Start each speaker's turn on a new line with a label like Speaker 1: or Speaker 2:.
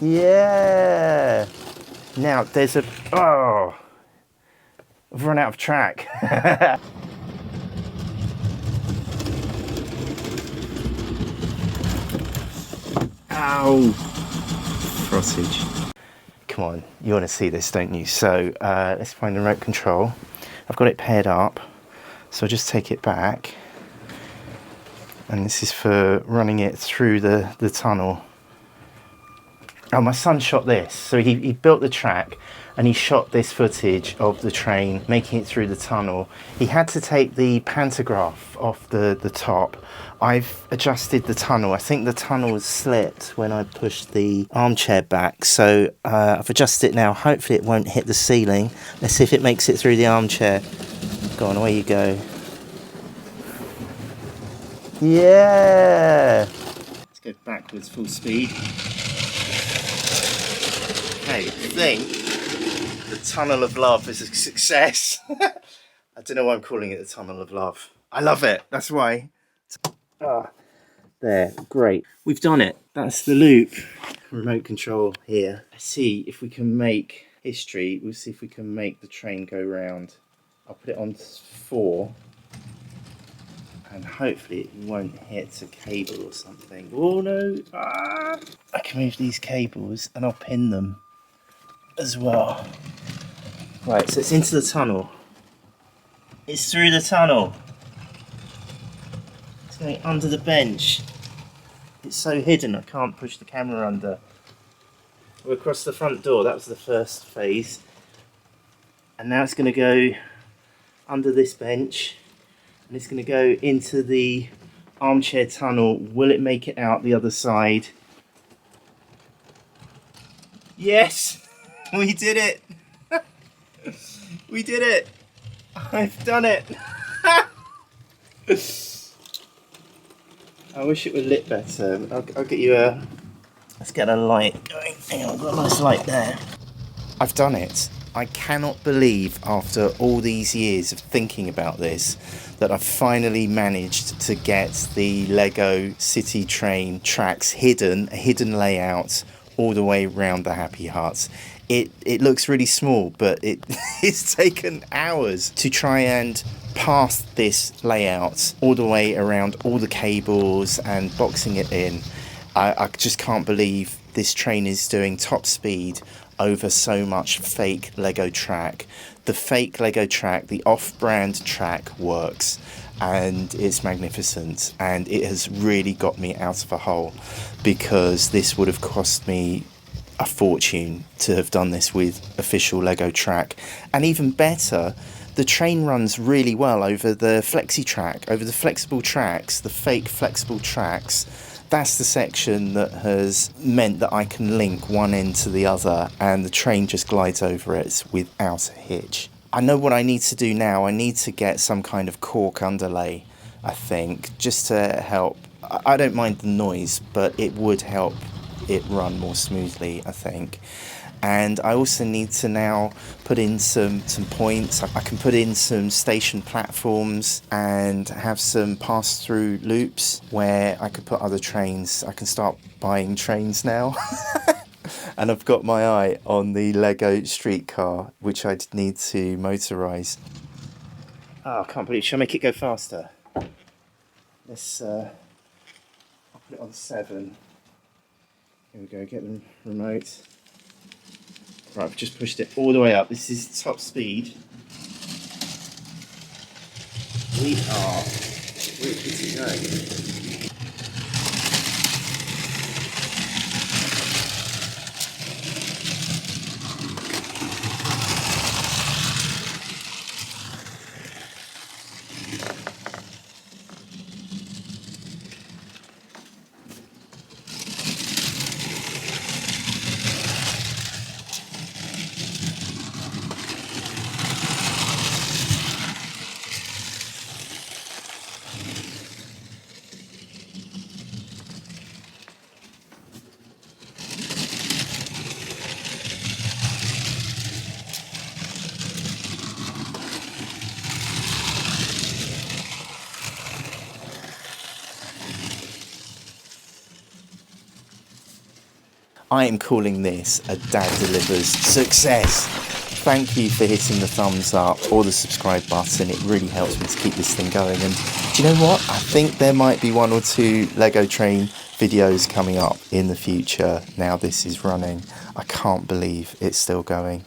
Speaker 1: Yeah. Now there's a, oh, I've run out of track. Ow. Frottage. Come on, you want to see this, don't you? So let's find the remote control. I've got it paired up, so I'll just take it back. And this is for running it through the tunnel. Oh, my son shot this. So he built the track and he shot this footage of the train making it through the tunnel. He had to take the pantograph off the top. I've adjusted the tunnel. I think the tunnel was slipped when I pushed the armchair back. So I've adjusted it now. Hopefully it won't hit the ceiling. Let's see if it makes it through the armchair. Go on, away you go. Yeah. Let's go backwards full speed. Okay, I think the Tunnel of Love is a success. I don't know why I'm calling it the Tunnel of Love. I love it, that's why. There, great. We've done it. That's the loop. Remote control here. Let's see if we can make history. We'll see if we can make the train go round. I'll put it on 4. And hopefully it won't hit a cable or something. Oh no! Ah! I can move these cables and I'll pin them as well. Right, so it's into the tunnel. It's through the tunnel. It's going under the bench. It's so hidden I can't push the camera under. We're across the front door, that was the first phase. And now it's going to go under this bench. And it's going to go into the armchair tunnel. Will it make it out the other side? Yes! We did it! We did it! I've done it! I wish it were lit better. I'll get you a... Let's get a light going. Hang on, I've got a nice light there. I've done it. I cannot believe after all these years of thinking about this that I've finally managed to get the Lego City Train tracks hidden, a hidden layout all the way around the Happy Hut. It looks really small, but it's taken hours to try and pass this layout all the way around all the cables and boxing it in. I just can't believe this train is doing top speed over so much fake Lego track. The fake Lego track, the off-brand track works and it's magnificent, and it has really got me out of a hole because this would have cost me a fortune to have done this with official Lego track. And even better, the train runs really well over the flexi track, over the flexible tracks, the fake flexible tracks. That's the section that has meant that I can link one end to the other and the train just glides over it without a hitch. I know what I need to do now. I need to get some kind of cork underlay, I think, just to help. I don't mind the noise, but it would help it run more smoothly, I think. And I also need to now put in some points. I can put in some station platforms and have some pass-through loops where I could put other trains. I can start buying trains now. And I've got my eye on the Lego streetcar, which I need to motorise. Oh, I can't believe it. Shall I make it go faster? Let's, I'll put it on 7. Here we go, get the remote. Right, I've just pushed it all the way up. This is top speed. We are good to go. I am calling this a Dad Delivers success. Thank you for hitting the thumbs up or the subscribe button. It really helps me to keep this thing going. And do you know what? I think there might be 1 or 2 Lego train videos coming up in the future now this is running. I can't believe it's still going.